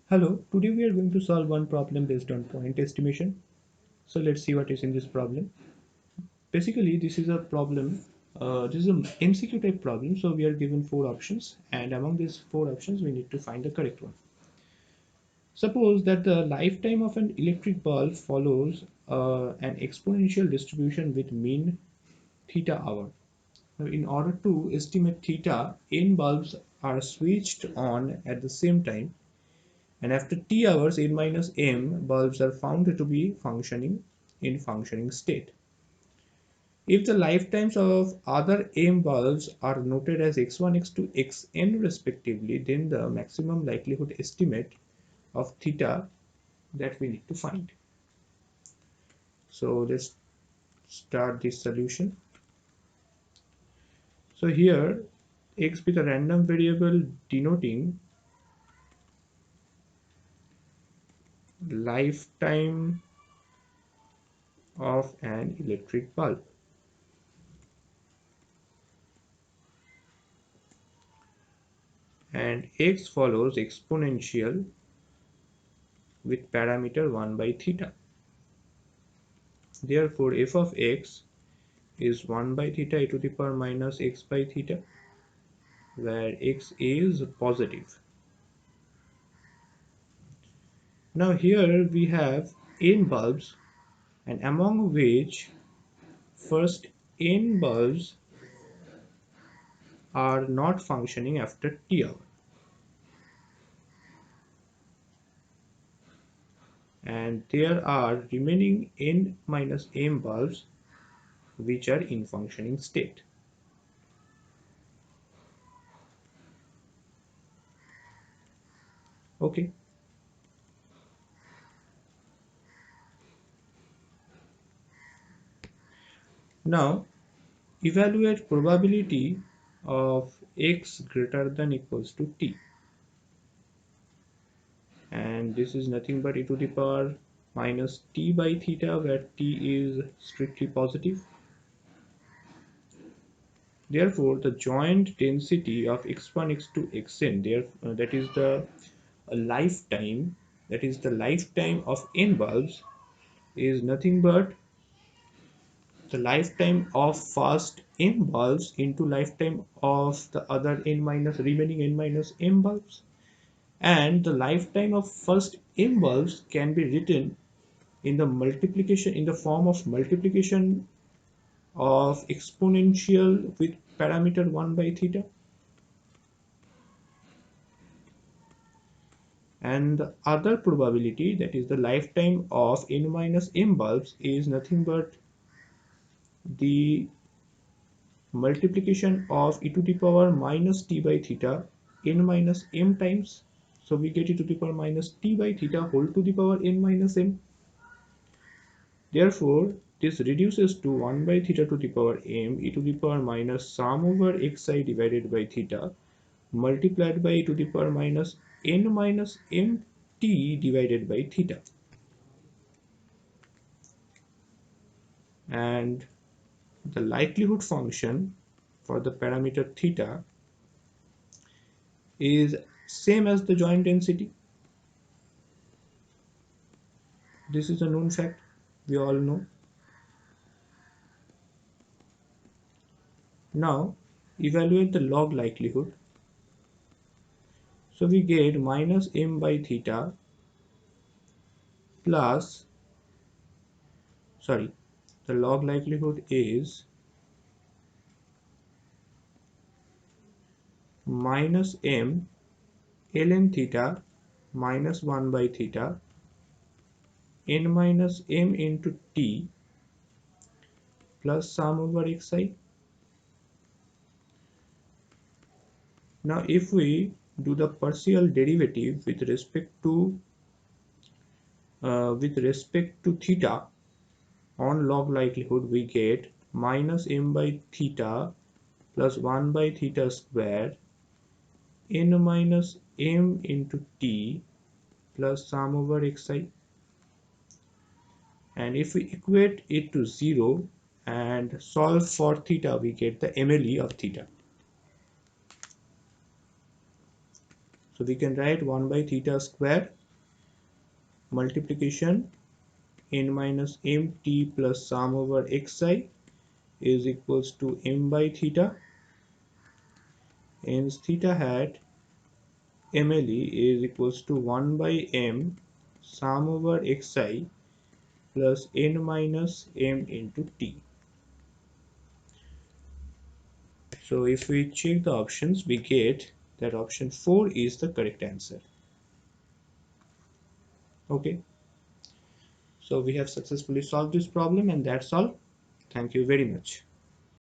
Hello, today we are going to solve one problem based on point estimation. So let's see what is in this problem. Basically, this is a problem, this is an MCQ type problem. So we are given four options, and among these four options, we need to find the correct one. Suppose that the lifetime of an electric bulb follows an exponential distribution with mean theta hour. Now, in order to estimate theta, n bulbs are switched on at the same time, and after t hours n minus m bulbs are found to be functioning in functioning state. If the lifetimes of other m bulbs are noted as x1, x2, xn respectively, then the maximum likelihood estimate of theta that we need to find. So let's start this solution. So here x with a random variable denoting lifetime of an electric bulb, and x follows exponential with parameter 1 by theta. Therefore, f of x is 1 by theta e to the power minus x by theta, where x is positive. Now here we have n bulbs, and among which first n bulbs are not functioning after t hour, and there are remaining n minus m bulbs which are in functioning state. Okay. Now evaluate probability of x greater than equals to t, and this is nothing but e to the power minus t by theta, where t is strictly positive. Therefore, the joint density of x1, x2, xn, that is the lifetime, that is the lifetime of n bulbs, is nothing but the lifetime of first n bulbs into lifetime of the other n minus remaining n minus m bulbs, and the lifetime of first m bulbs can be written in the multiplication, in the form of multiplication of exponential with parameter 1 by theta, and the other probability, that is the lifetime of n minus m bulbs, is nothing but the multiplication of e to the power minus t by theta n minus m times. So we get e to the power minus t by theta whole to the power n minus m. Therefore, this reduces to 1 by theta to the power m e to the power minus sum over xi divided by theta multiplied by e to the power minus n minus mt divided by theta. And the likelihood function for the parameter theta is same as the joint density. This is a known fact, we all know. Now evaluate the log likelihood. So we get minus m by theta plus, sorry, the log likelihood is minus m ln theta minus 1 by theta n minus m into t plus sum over xi. Now if we do the partial derivative with respect to theta on log likelihood, we get minus m by theta plus 1 by theta square n minus m into t plus sum over xi. And if we equate it to 0 and solve for theta, we get the MLE of theta. So we can write 1 by theta square multiplication n minus mt plus sum over xi is equals to m by theta. Hence theta hat mle is equals to 1 by m sum over xi plus n minus m into t. So if we check the options, we get that option 4 is the correct answer. Okay, so we have successfully solved this problem, and that's all. Thank you very much.